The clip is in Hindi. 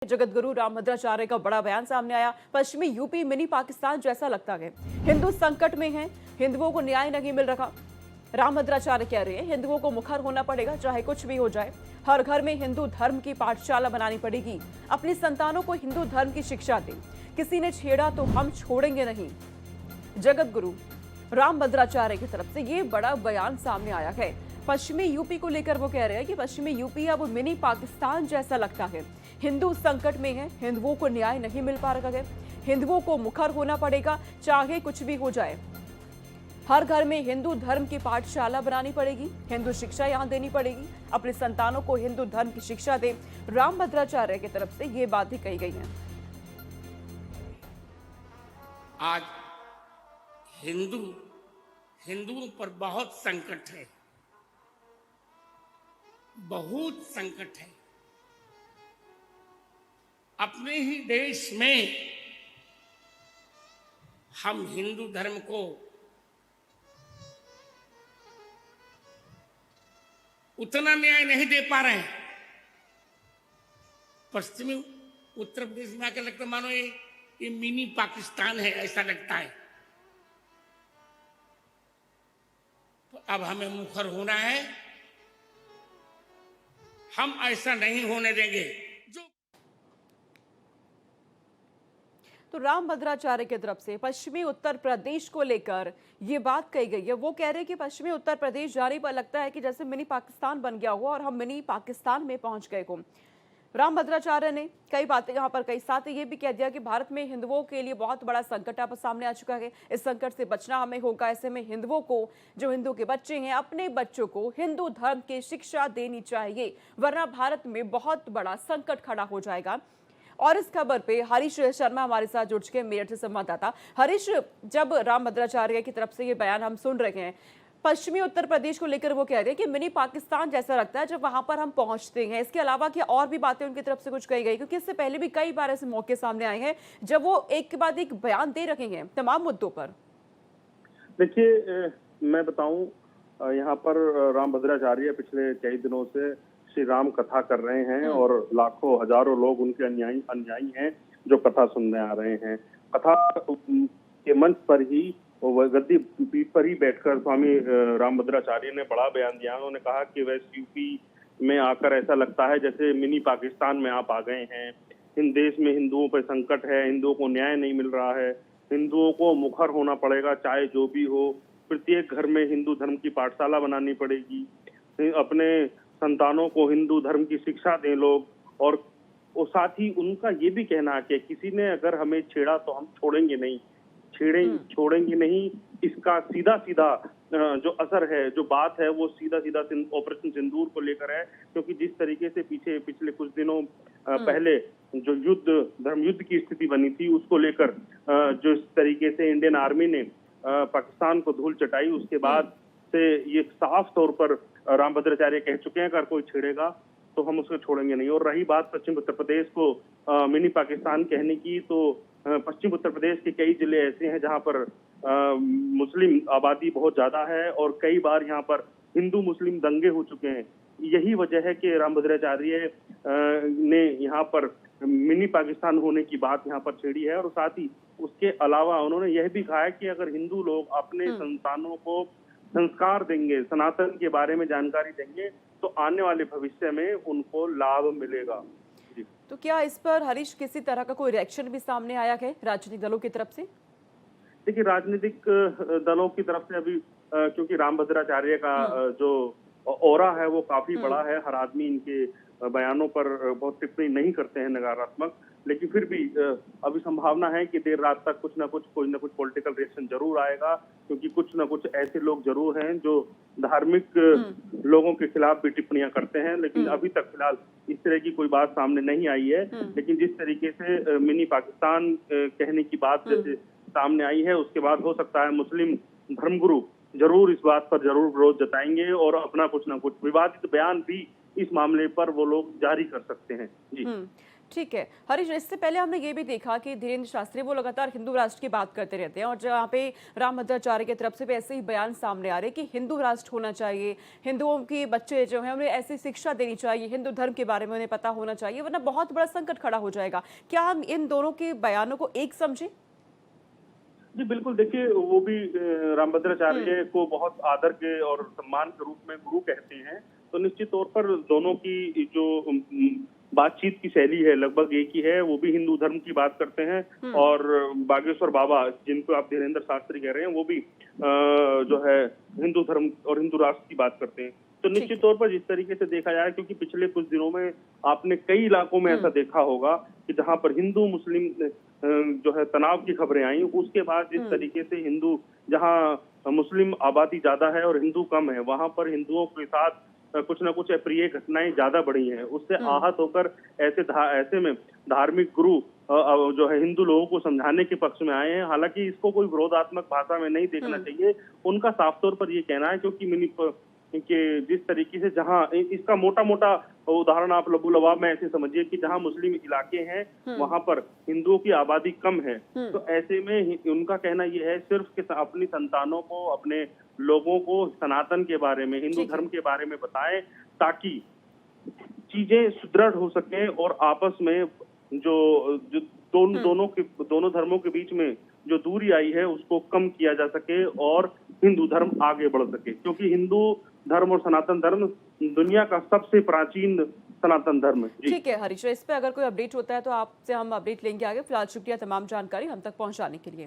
जगतगुरु रामभद्राचार्य का बड़ा बयान सामने आया। पश्चिमी यूपी मिनी पाकिस्तान जैसा लगता है। हिंदू संकट में हैं, हिंदुओं को न्याय नहीं मिल रहा। रामभद्राचार्य कह रहे हैं हिंदुओं को मुखर होना पड़ेगा, चाहे कुछ भी हो जाए। हर घर में हिंदू धर्म की पाठशाला बनानी पड़ेगी। अपनी संतानों को हिंदू धर्म की शिक्षा दें। किसी ने छेड़ा तो हम छोड़ेंगे नहीं। जगतगुरु रामभद्राचार्य की तरफ से ये बड़ा बयान सामने आया है। पश्चिमी यूपी को लेकर वो कह रहे हैं कि पश्चिमी यूपी अब मिनी पाकिस्तान जैसा लगता है। हिंदू संकट में है, हिंदुओं को न्याय नहीं मिल पा रहा है। हिंदुओं को मुखर होना पड़ेगा, चाहे कुछ भी हो जाए। हर घर में हिंदू धर्म की पाठशाला बनानी पड़ेगी, हिंदू शिक्षा यहां देनी पड़ेगी। अपने संतानों को हिंदू धर्म की शिक्षा दे। रामभद्राचार्य की तरफ से ये बात ही कही गई है। आज हिंदुओं पर बहुत संकट है, बहुत संकट है। अपने ही देश में हम हिंदू धर्म को उतना न्याय नहीं दे पा रहे हैं। पश्चिमी उत्तर प्रदेश में आकर लगता मानो ये मिनी पाकिस्तान है, ऐसा लगता है। तो अब हमें मुखर होना है, हम ऐसा नहीं होने देंगे। तो रामभद्राचार्य की तरफ से पश्चिमी उत्तर प्रदेश को लेकर ये बात कही गई है। वो कह रहे हैं कि पश्चिमी उत्तर प्रदेश जाने पर लगता है कि जैसे मिनी पाकिस्तान बन गया हो और हम मिनी पाकिस्तान में पहुंच गए हो। रामभद्राचार्य ने कई बातें यहाँ पर कही, साथ ही ये भी कह दिया कि भारत में हिंदुओं के लिए बहुत बड़ा संकट अब सामने आ चुका है। इस संकट से बचना हमें होगा। ऐसे में हिंदुओं को, जो हिंदू के बच्चे हैं, अपने बच्चों को हिंदू धर्म की शिक्षा देनी चाहिए, वरना भारत में बहुत बड़ा संकट खड़ा हो जाएगा। और इस खबर पे हरीश शर्मा हमारे साथ जुड़ चुके हैं, मेरठ से संवाददाता। हरीश, जब रामभद्राचार्य की तरफ से ये बयान हम सुन रहे हैं, पश्चिमी उत्तर प्रदेश को लेकर वो कह रहे हैं कि मिनी पाकिस्तान जैसा लगता है जब वहां पर हम पहुंचते हैं। इसके अलावा क्या और भी बातें उनकी तरफ से कुछ कही गई? क्योंकि इससे पहले भी कई बार ऐसे मौके सामने आए हैं जब वो एक के बाद एक बयान दे रहे हैं तमाम मुद्दों पर। देखिए, मैं बताऊं, यहाँ पर रामभद्राचार्य पिछले कई दिनों से श्री राम कथा कर रहे हैं और लाखों हजारों लोग उनके अनुयायी हैं जो कथा सुनने आ रहे हैं। कथा के मंच पर ही, गद्दी पीठ पर ही बैठकर स्वामी रामभद्राचार्य ने बड़ा बयान दिया। उन्होंने कहा कि वेस्ट यूपी में आकर ऐसा लगता है जैसे मिनी पाकिस्तान में आप आ गए हैं। इन देश में हिंदुओं पर संकट है, हिंदुओं को न्याय नहीं मिल रहा है, हिंदुओं को मुखर होना पड़ेगा, चाहे जो भी हो। प्रत्येक घर में हिंदू धर्म की पाठशाला बनानी पड़ेगी। अपने संतानों को हिंदू धर्म की शिक्षा दें लोग। और साथ ही उनका ये भी कहना है कि किसी ने अगर हमें छेड़ा तो हम छोड़ेंगे नहीं, छोड़ेंगे नहीं। इसका सीधा सीधा जो असर है, जो बात है, वो सीधा सीधा ऑपरेशन सिंदूर को लेकर है। क्योंकि जिस तरीके से पिछले कुछ दिनों पहले जो धर्म युद्ध की स्थिति बनी थी, उसको लेकर जो इस तरीके से इंडियन आर्मी ने पाकिस्तान को धूल चटाई, उसके बाद से ये साफ तौर पर रामभद्राचार्य कह चुके हैं अगर कोई छेड़ेगा तो हम उसको छोड़ेंगे नहीं। और रही बात पश्चिम उत्तर प्रदेश को मिनी पाकिस्तान कहने की, तो पश्चिम उत्तर प्रदेश के कई जिले ऐसे हैं जहां पर मुस्लिम आबादी बहुत ज्यादा है और कई बार यहाँ पर हिंदू मुस्लिम दंगे हो चुके हैं। यही वजह है कि रामभद्राचार्य ने यहाँ पर मिनी पाकिस्तान होने की बात यहाँ पर छेड़ी है। और साथ ही उसके अलावा उन्होंने यह भी कहा है कि अगर हिंदू लोग अपने संतानों को संस्कार देंगे, सनातन के बारे में जानकारी देंगे, तो आने वाले भविष्य में उनको लाभ मिलेगा। जी। तो क्या इस पर हरीश किसी तरह का कोई रिएक्शन भी सामने आया है राजनीतिक दलों की तरफ से? देखिए, राजनीतिक दलों की तरफ से अभी क्योंकि रामभद्राचार्य का जो ऑरा है वो काफी बड़ा है। हर आदमी इनके बयानों पर बहुत टिप्पणी नहीं करते हैं नकारात्मक, लेकिन फिर भी अभी संभावना है कि देर रात तक कोई ना कुछ पॉलिटिकल रिएक्शन जरूर आएगा। क्योंकि कुछ ना कुछ ऐसे लोग जरूर हैं जो धार्मिक लोगों के खिलाफ भी टिप्पणियां करते हैं, लेकिन अभी तक फिलहाल इस तरह की कोई बात सामने नहीं आई है। लेकिन जिस तरीके से मिनी पाकिस्तान कहने की बात जैसे सामने आई है, उसके बाद हो सकता है मुस्लिम धर्मगुरु जरूर इस बात पर जरूर विरोध जताएंगे और अपना कुछ ना कुछ विवादित बयान भी इस मामले पर वो लोग जारी कर सकते हैं। जी। ठीक है हरीश, इससे पहले हमने ये भी देखा कि धीरेन्द्र शास्त्री वो लगातार हिंदू राष्ट्र की बात करते रहते हैं और जहाँ पे रामभद्राचार्य की तरफ से भी ऐसे ही बयान सामने आ रहे हैं कि हिंदू राष्ट्र होना चाहिए, हिंदुओं के बच्चे जो हैं उन्हें ऐसी शिक्षा देनी चाहिए, हिंदू धर्म के बारे में उन्हें पता होना चाहिए, वरना बहुत बड़ा संकट खड़ा हो जाएगा। क्या हम इन दोनों के बयानों को एक समझें? जी बिल्कुल, देखिए वो भी रामभद्राचार्य को बहुत आदर के और सम्मान के रूप में गुरु कहते हैं, तो निश्चित तौर पर दोनों की जो बातचीत की शैली है लगभग एक ही है। वो भी हिंदू धर्म की बात करते हैं और बागेश्वर बाबा जिनको आप धीरेन्द्र शास्त्री कह रहे हैं वो भी जो है हिंदू धर्म और हिंदू राष्ट्र की बात करते हैं। तो निश्चित तौर पर जिस तरीके से देखा जाए, क्योंकि पिछले कुछ दिनों में आपने कई इलाकों में ऐसा देखा होगा कि जहां पर हिंदू मुस्लिम जो है तनाव की खबरें आई, उसके बाद जिस तरीके से हिंदू जहां मुस्लिम आबादी ज्यादा है और हिंदू कम है, वहां पर हिंदुओं के साथ कुछ न कुछ अप्रिय घटनाएं ज्यादा बढ़ी हैं। उससे आहत होकर ऐसे में धार्मिक गुरु जो है हिंदू लोगों को समझाने के पक्ष में आए हैं। हालांकि इसको कोई विरोधात्मक भाषा में नहीं देखना चाहिए, उनका साफ तौर पर ये कहना है, क्योंकि कि जिस तरीके से जहां इसका मोटा मोटा उदाहरण आप लबू लबाब में ऐसे समझिए कि जहां मुस्लिम इलाके हैं वहां पर हिंदुओं की आबादी कम है, तो ऐसे में उनका कहना यह है सिर्फ कि अपनी संतानों को, अपने लोगों को सनातन के बारे में, हिंदू धर्म के बारे में बताएं, ताकि चीजें सुदृढ़ हो सके और आपस में जो दोनों धर्मों के बीच में जो दूरी आई है उसको कम किया जा सके और हिंदू धर्म आगे बढ़ सके, क्योंकि हिंदू धर्म और सनातन धर्म दुनिया का सबसे प्राचीन सनातन धर्म है। ठीक है हरीश, इस पे अगर कोई अपडेट होता है तो आपसे हम अपडेट लेंगे आगे। फिलहाल शुक्रिया तमाम जानकारी हम तक पहुंचाने के लिए।